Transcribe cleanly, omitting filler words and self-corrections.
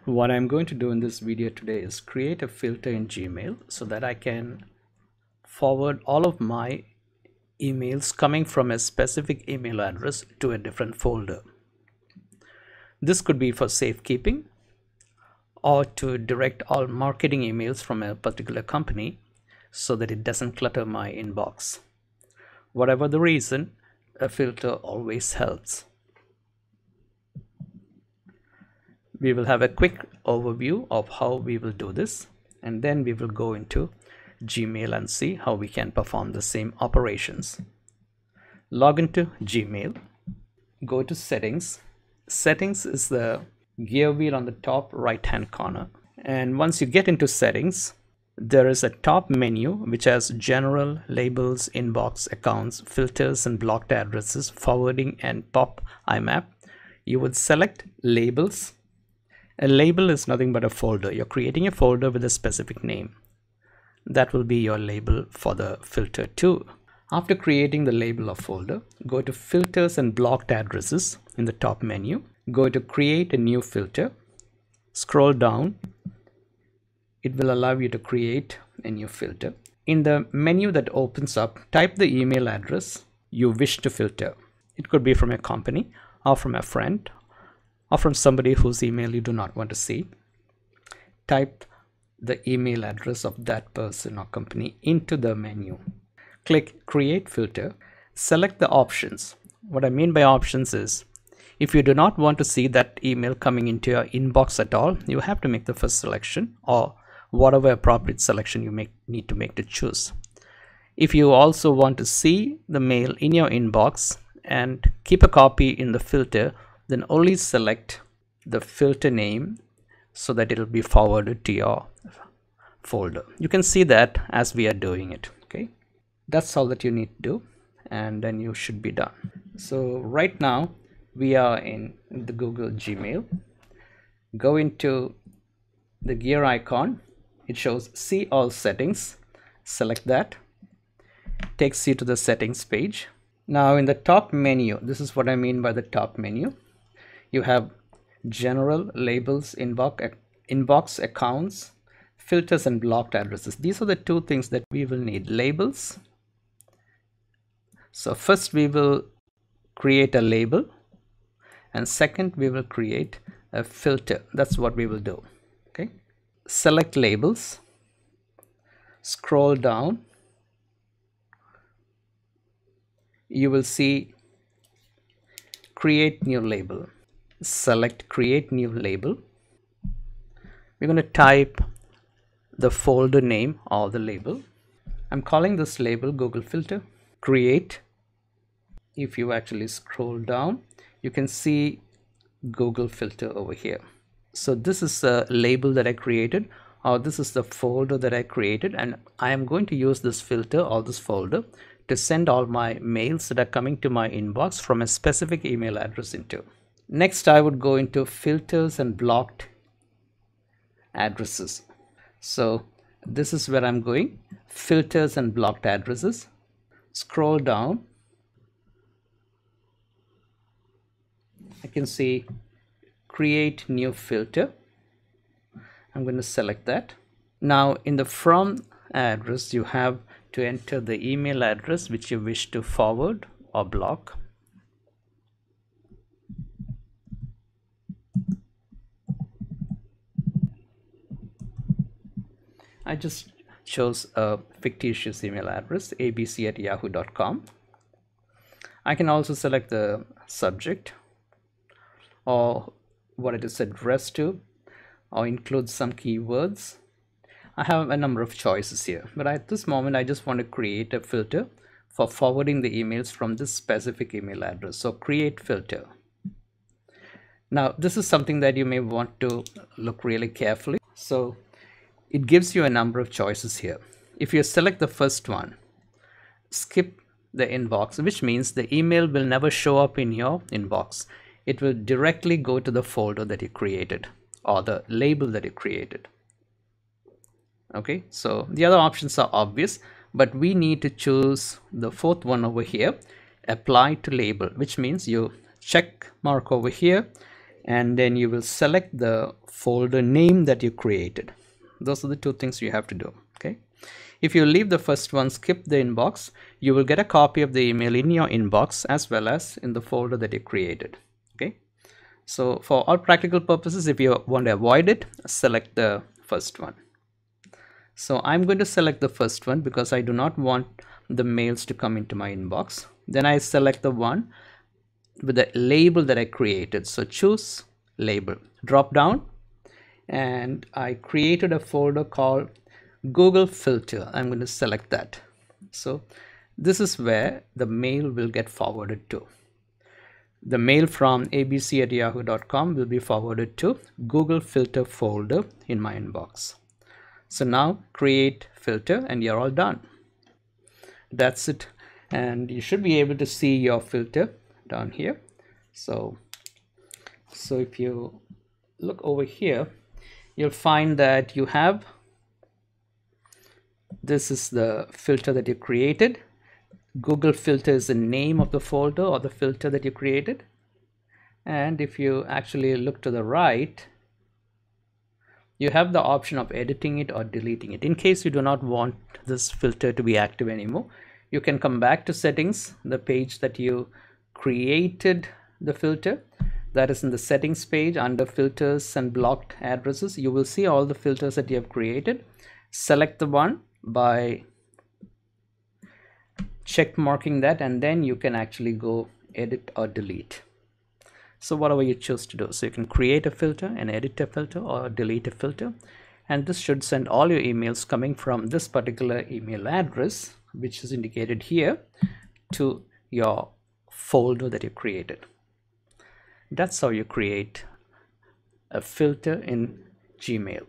What I'm going to do in this video today is create a filter in Gmail so that I can forward all of my emails coming from a specific email address to a different folder. This could be for safekeeping or to direct all marketing emails from a particular company so that it doesn't clutter my inbox. Whatever the reason, a filter always helps. We will have a quick overview of how we will do this, and then we will go into Gmail and see how we can perform the same operations. Log into Gmail, go to settings. Settings is the gear wheel on the top right hand corner, and once you get into settings, there is a top menu which has general, labels, inbox, accounts, filters and blocked addresses, forwarding and pop IMAP. You would select labels. A label is nothing but a folder. You're creating a folder with a specific name. That will be your label for the filter too. After creating the label of folder, go to filters and blocked addresses in the top menu. Go to create a new filter. Scroll down. It will allow you to create a new filter. In the menu that opens up, type the email address you wish to filter. It could be from a company or from a friend or from somebody whose email you do not want to see. Type the email address of that person or company into the menu. Click Create Filter. Select the options. What I mean by options is, if you do not want to see that email coming into your inbox at all, you have to make the first selection, or whatever appropriate selection you need to make to choose. If you also want to see the mail in your inbox and keep a copy in the filter, then only select the filter name so that it will be forwarded to your folder. You can see that as we are doing it. Okay, that's all that you need to do, and then you should be done. So right now we are in the Google Gmail. Go into the gear icon. It shows see all settings. Select that. Takes you to the settings page. Now in the top menu, this is what I mean by the top menu. You have general, labels, inbox, accounts, filters and blocked addresses. These are the two things that we will need. Labels. So first we will create a label, and second we will create a filter. That's what we will do. Okay. Select labels. Scroll down. You will see create new label. Select create new label. We're going to type the folder name of the label. I'm calling this label Google Filter. Create. If you actually scroll down, you can see Google Filter over here. So this is a label that I created, or this is the folder that I created, and I am going to use this filter or this folder to send all my mails that are coming to my inbox from a specific email address into. Next, I would go into filters and blocked addresses. So this is where I'm going, filters and blocked addresses. Scroll down. I can see create new filter. I'm going to select that. Now in the from address, you have to enter the email address which you wish to forward or block. I just chose a fictitious email address, abc@yahoo.com. I can also select the subject or what it is addressed to, or include some keywords. I have a number of choices here, but at this moment I just want to create a filter for forwarding the emails from this specific email address. So create filter. Now this is something that you may want to look really carefully. So it gives you a number of choices here. If you select the first one, skip the inbox, which means the email will never show up in your inbox. It will directly go to the folder that you created or the label that you created. Okay, so the other options are obvious, but we need to choose the fourth one over here, apply to label, which means you check mark over here and then you will select the folder name that you created. Those are the two things you have to do. Okay, if you leave the first one, skip the inbox, you will get a copy of the email in your inbox as well as in the folder that you created. Okay, so for all practical purposes, if you want to avoid it, select the first one. So I'm going to select the first one because I do not want the mails to come into my inbox. Then I select the one with the label that I created. So choose label, drop down, and I created a folder called Google Filter. I'm going to select that. So this is where the mail will get forwarded to. The mail from abc@yahoo.com will be forwarded to Google Filter folder in my inbox. So now create filter and you're all done. That's it, and you should be able to see your filter down here. So if you look over here, you'll find that you have, this is the filter that you created. Google Filter is the name of the folder or the filter that you created. And if you actually look to the right, you have the option of editing it or deleting it. In case you do not want this filter to be active anymore, you can come back to settings, the page that you created the filter, that is in the settings page under filters and blocked addresses. You will see all the filters that you have created. Select the one by check marking that, and then you can actually go edit or delete. So whatever you choose to do, so you can create a filter and edit a filter or delete a filter, and this should send all your emails coming from this particular email address, which is indicated here, to your folder that you created. That's how you create a filter in Gmail.